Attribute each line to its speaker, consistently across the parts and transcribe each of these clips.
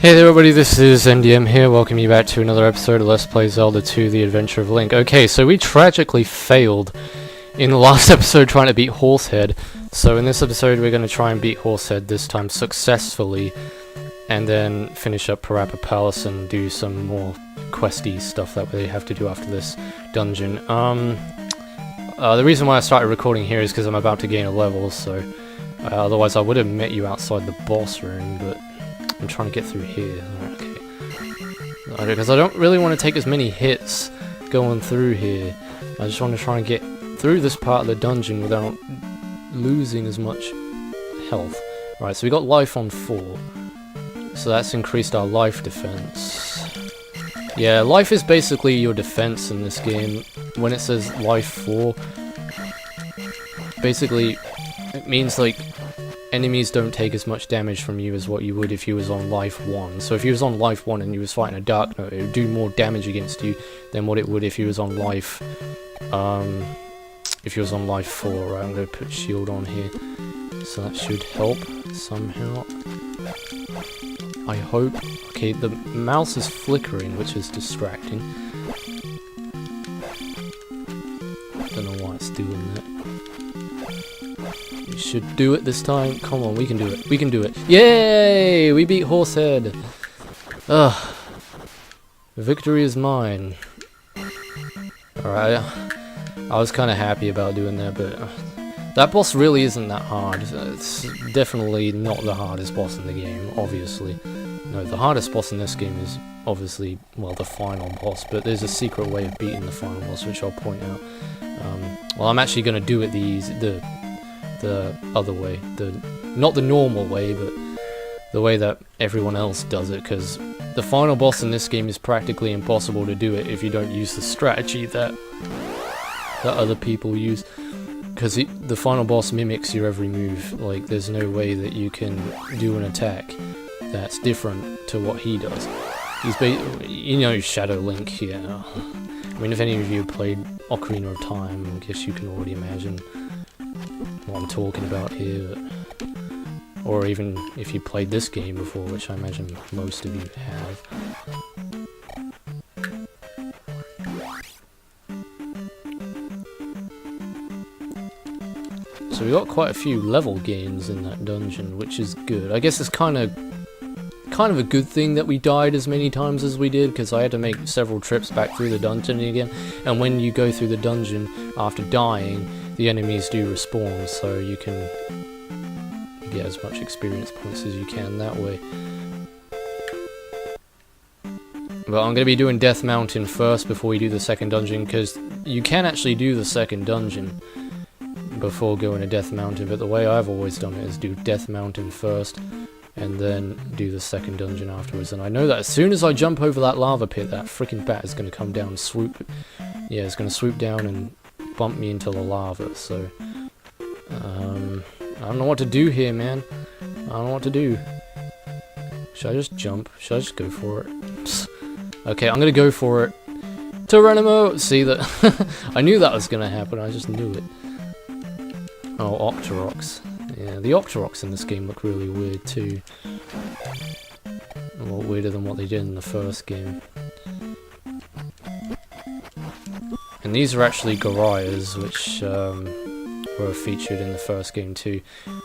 Speaker 1: Hey there everybody, this is NDM here, welcome you back to another episode of Let's Play Zelda 2, The Adventure of Link. Okay, so we tragically failed in the last episode trying to beat Horsehead, so in this episode we're going to try and beat Horsehead this time successfully, and then finish up Parappa Palace and do some more questy stuff that we have to do after this dungeon. The reason why I started recording here is because I'm about to gain a level, so otherwise I would have met you outside the boss room, but I'm trying to get through here. Okay. Because I don't really want to take as many hits going through here. I just want to try and get through this part of the dungeon without losing as much health. Right, so we got life on 4. So that's increased our life defense. Yeah, life is basically your defense in this game. When it says life 4, basically it means like enemies don't take as much damage from you as what you would if you was on life 1. So if you was on life 1 and you was fighting a Dark Knight, it would do more damage against you than what it would if you was on life 4. Right, I'm going to put shield on here. So that should help somehow. I hope. Okay, the mouse is flickering, which is distracting. Don't know why it's doing that. We should do it this time. Come on, we can do it. We can do it. Yay! We beat Horsehead. Ugh. Victory is mine. Alright. I was kind of happy about doing that, but that boss really isn't that hard. It's definitely not the hardest boss in the game, obviously. No, the hardest boss in this game is obviously, well, the final boss, but there's a secret way of beating the final boss, which I'll point out. Well, I'm actually going to do it the other way, not the normal way, but the way that everyone else does it, because the final boss in this game is practically impossible to do it if you don't use the strategy that other people use, because the final boss mimics your every move. Like, there's no way that you can do an attack that's different to what he does. He's you know, Shadow Link here. I mean, if any of you played Ocarina of Time, I guess you can already imagine what I'm talking about here, or even if you played this game before, which I imagine most of you have. So we got quite a few level gains in that dungeon, which is good. I guess it's kind of a good thing that we died as many times as we did, because I had to make several trips back through the dungeon again, and when you go through the dungeon after dying, the enemies do respawn, so you can get as much experience points as you can that way. But I'm going to be doing Death Mountain first before we do the second dungeon, because you can actually do the second dungeon before going to Death Mountain, but the way I've always done it is do Death Mountain first, and then do the second dungeon afterwards. And I know that as soon as I jump over that lava pit, that freaking bat is going to come down and swoop. Yeah, it's going to swoop down and bump me into the lava, so I don't know what to do here, man. I don't know what to do. Should I just jump? Should I just go for it? Psst. Okay, I'm gonna go for it. Terenimo! See that? I knew that was gonna happen, I just knew it. Oh, Octoroks. Yeah, the Octoroks in this game look really weird too. A lot weirder than what they did in the first game. And these are actually Gorias, which were featured in the first game too.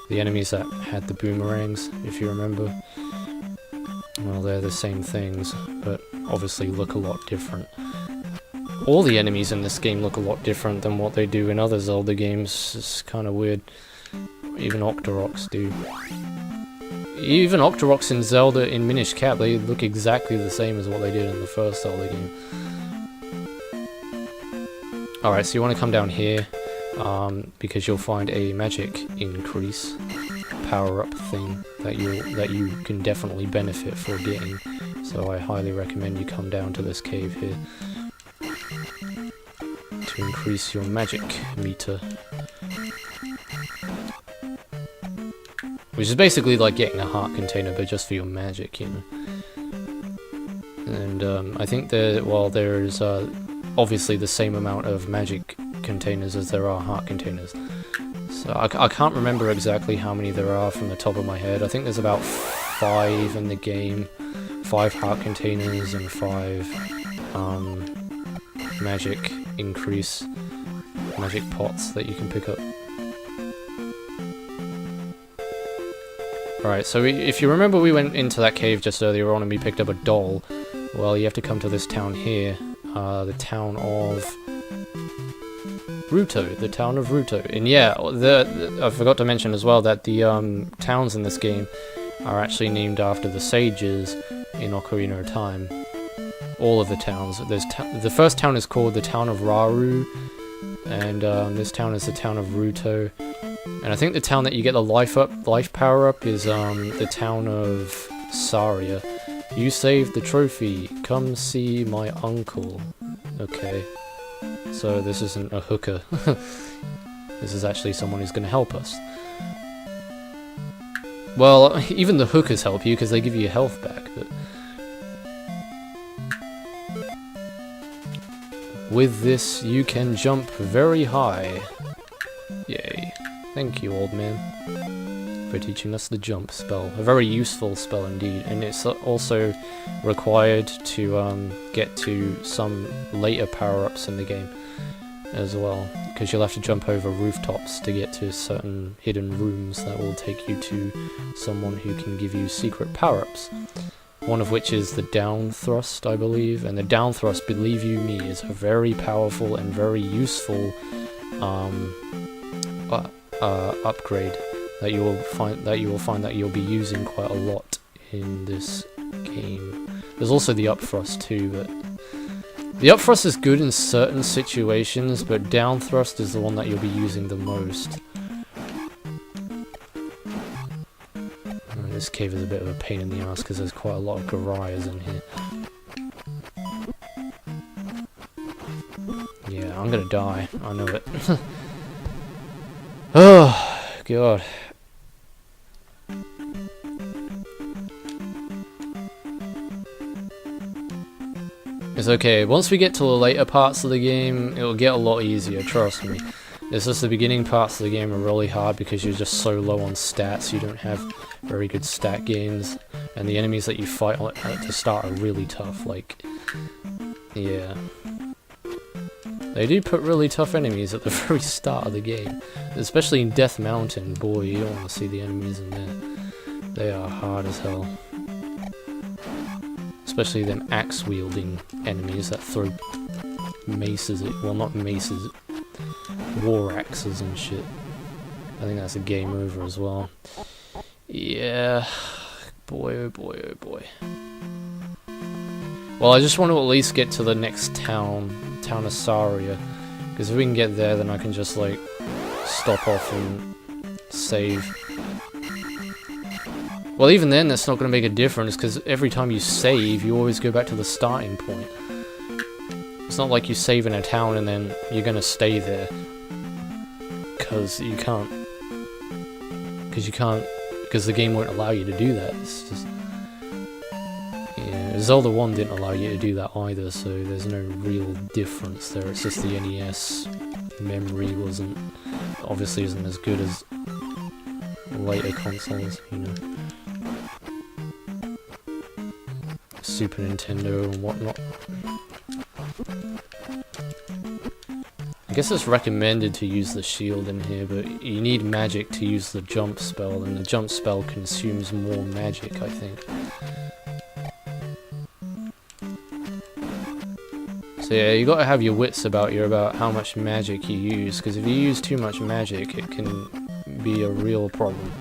Speaker 1: The enemies that had the boomerangs, if you remember. Well, they're the same things, but obviously look a lot different. All the enemies in this game look a lot different than what they do in other Zelda games. It's kind of weird. Even Octoroks do. Even Octoroks in Zelda in Minish Cap, they look exactly the same as what they did in the first Zelda game. Alright, so you want to come down here, because you'll find a magic increase power-up thing that you can definitely benefit for getting. So I highly recommend you come down to this cave here to increase your magic meter. Which is basically like getting a heart container, but just for your magic, you know. And I think that while there's obviously the same amount of magic containers as there are heart containers. So I can't remember exactly how many there are from the top of my head. I think there's about 5 in the game. 5 heart containers and 5 magic pots that you can pick up. Alright, so if you remember, we went into that cave just earlier on and we picked up a doll. Well, you have to come to this town here, the Town of Ruto, the Town of Ruto. And yeah, I forgot to mention as well that the towns in this game are actually named after the sages in Ocarina of Time. All of the towns. The first town is called the Town of Raru, and this town is the Town of Ruto. And I think the town that you get the life power up is the Town of Saria. You saved the trophy. Come see my uncle. Okay. So this isn't a hooker. This is actually someone who's going to help us. Well, even the hookers help you because they give you your health back, but with this you can jump very high. Yay. Thank you, old man, for teaching us the jump spell. A very useful spell indeed, and it's also required to get to some later power-ups in the game as well, because you'll have to jump over rooftops to get to certain hidden rooms that will take you to someone who can give you secret power-ups. One of which is the down thrust, I believe, and the down thrust, believe you me, is a very powerful and very useful upgrade that you will find that you'll be using quite a lot in this game. There's also the up thrust too, but the up thrust is good in certain situations, but down thrust is the one that you'll be using the most. This cave is a bit of a pain in the ass because there's quite a lot of Gorias in here. Yeah, I'm gonna die. I know it. Oh, God. It's okay. Once we get to the later parts of the game, it'll get a lot easier, trust me. It's just the beginning parts of the game are really hard because you're just so low on stats, you don't have very good stat gains, and the enemies that you fight at the start are really tough, like, yeah. They do put really tough enemies at the very start of the game, especially in Death Mountain. Boy, you don't want to see the enemies in there. They are hard as hell. Especially them axe-wielding enemies that throw maces at you. Well, not maces, war axes and shit. I think that's a game over as well. Yeah, boy, oh boy, oh boy. Well, I just want to at least get to the next town, Town of Saria, because if we can get there, then I can just like stop off and save. Well, even then, that's not going to make a difference, because every time you save, you always go back to the starting point. It's not like you save in a town and then you're going to stay there. Because you can't. Because the game won't allow you to do that. It's just... Yeah, Zelda 1 didn't allow you to do that either, so there's no real difference there. It's just the NES memory obviously isn't as good as later consoles, you know. Super Nintendo and whatnot. I guess it's recommended to use the shield in here, but you need magic to use the jump spell, and the jump spell consumes more magic, I think. So yeah, you gotta have your wits about you about how much magic you use, because if you use too much magic, it can be a real problem.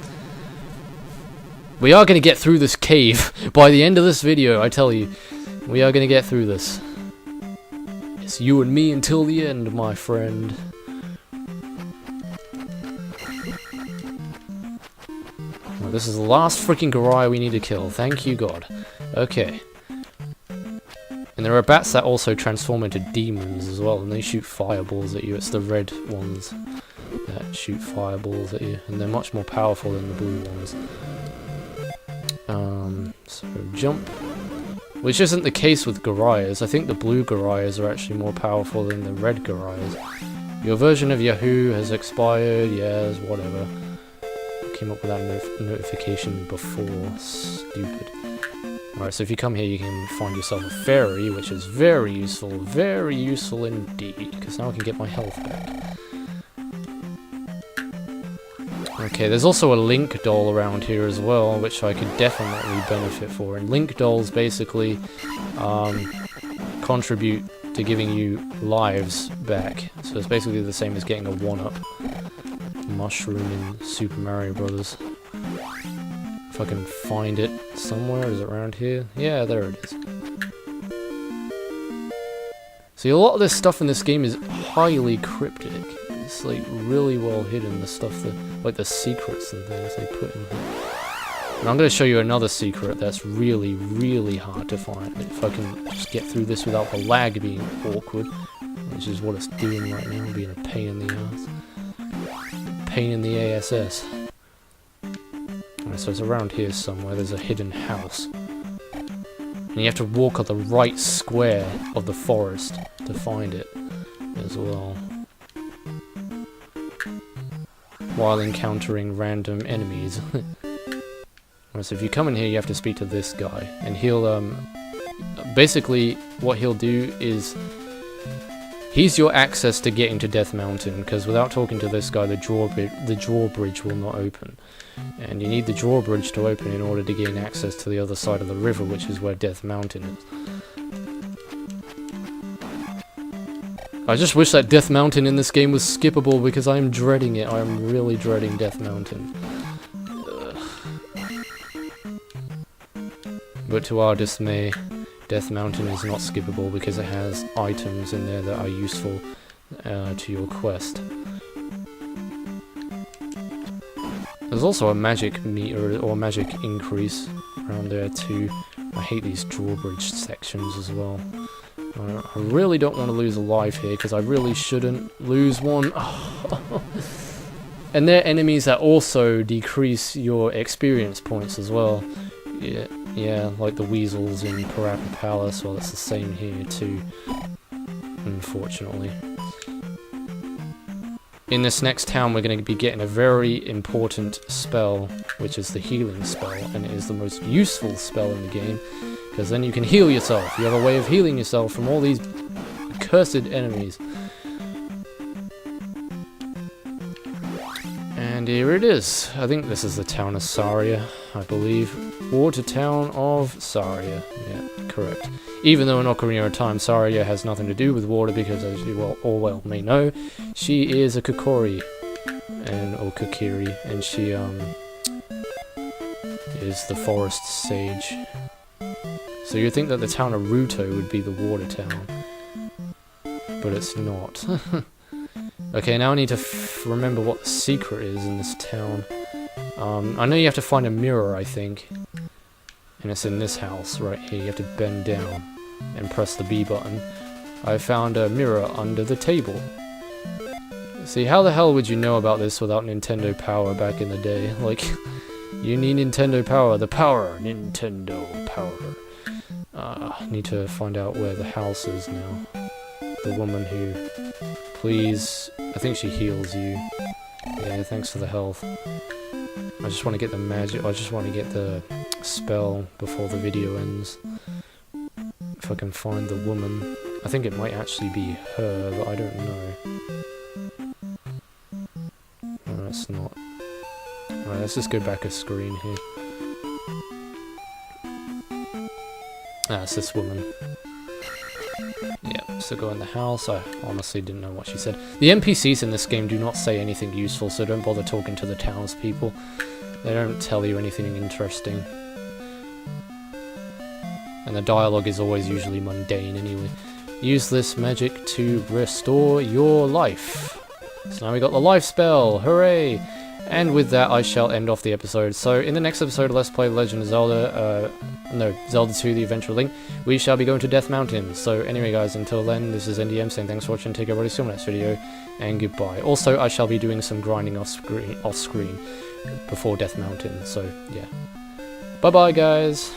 Speaker 1: We are going to get through this cave. By the end of this video, I tell you, we are going to get through this. It's you and me until the end, my friend. Well, this is the last freaking Gorai we need to kill. Thank you, God. Okay. And there are bats that also transform into demons as well, and they shoot fireballs at you. It's the red ones that shoot fireballs at you, and they're much more powerful than the blue ones. So jump, which isn't the case with Goraias. I think the blue Goraias are actually more powerful than the red Goraias. Your version of Yahoo has expired, yes, whatever. came up with that notification before. Stupid. Alright, so if you come here, you can find yourself a fairy, which is very useful indeed, because now I can get my health back. Okay, there's also a Link doll around here as well, which I could definitely benefit for. And Link dolls basically contribute to giving you lives back. So it's basically the same as getting a 1-up mushroom in Super Mario Brothers. If I can find it somewhere, is it around here? Yeah, there it is. See, a lot of this stuff in this game is highly cryptic. It's like really well hidden, the stuff that, like the secrets and things they put in here. And I'm going to show you another secret that's really, really hard to find. If I can just get through this without the lag being awkward, which is what it's doing right now, being a pain in the ass. Pain in the ASS. Alright, so it's around here somewhere. There's a hidden house. And you have to walk on the right square of the forest to find it as well, while encountering random enemies. Alright, so if you come in here, you have to speak to this guy, and he'll, basically, what he'll do is, he's your access to getting to Death Mountain, because without talking to this guy, the drawbridge will not open. And you need the drawbridge to open in order to gain access to the other side of the river, which is where Death Mountain is. I just wish that Death Mountain in this game was skippable, because I am dreading it. I am really dreading Death Mountain. But to our dismay, Death Mountain is not skippable because it has items in there that are useful to your quest. There's also a magic meter or magic increase around there too. I hate these drawbridge sections as well. I really don't want to lose a life here because I really shouldn't lose one. And they're enemies that also decrease your experience points as well. Yeah, like the weasels in Parappa Palace. Well, it's the same here too, unfortunately. In this next town, we're going to be getting a very important spell, which is the healing spell, and it is the most useful spell in the game, because then you can heal yourself. You have a way of healing yourself from all these cursed enemies. And here it is. I think this is the town of Saria, I believe. Water Town of Saria. Yeah, correct. Even though in Ocarina of Time, Saria has nothing to do with water because, as you all well may know, she is a Kokiri, or Kokiri, and she is the forest sage. So you'd think that the town of Ruto would be the water town, but it's not. Okay, now I need to remember what the secret is in this town. I know you have to find a mirror, I think. And it's in this house right here. You have to bend down and press the B button. I found a mirror under the table. See, how the hell would you know about this without Nintendo Power back in the day? Like, you need Nintendo Power. The power. Nintendo Power. Need to find out where the house is now. The woman who... Please... I think she heals you. Yeah, thanks for the health. I just want to get the magic... I just want to get the spell before the video ends. If I can find the woman. I think it might actually be her, but I don't know. No, it's not. Alright, let's just go back a screen here. Ah, it's this woman. Yeah, so go in the house. I honestly didn't know what she said. The NPCs in this game do not say anything useful, so don't bother talking to the townspeople. They don't tell you anything interesting. And the dialogue is always usually mundane anyway. Use this magic to restore your life. So now we got the life spell, hooray! And with that I shall end off the episode. So in the next episode of Let's Play Legend of Zelda, Zelda 2 The Adventure Link, we shall be going to Death Mountain. So anyway guys, until then, this is NDM saying thanks for watching, take everybody, see you in the next video, and goodbye. Also, I shall be doing some grinding off screen before Death Mountain, so yeah. Bye bye guys!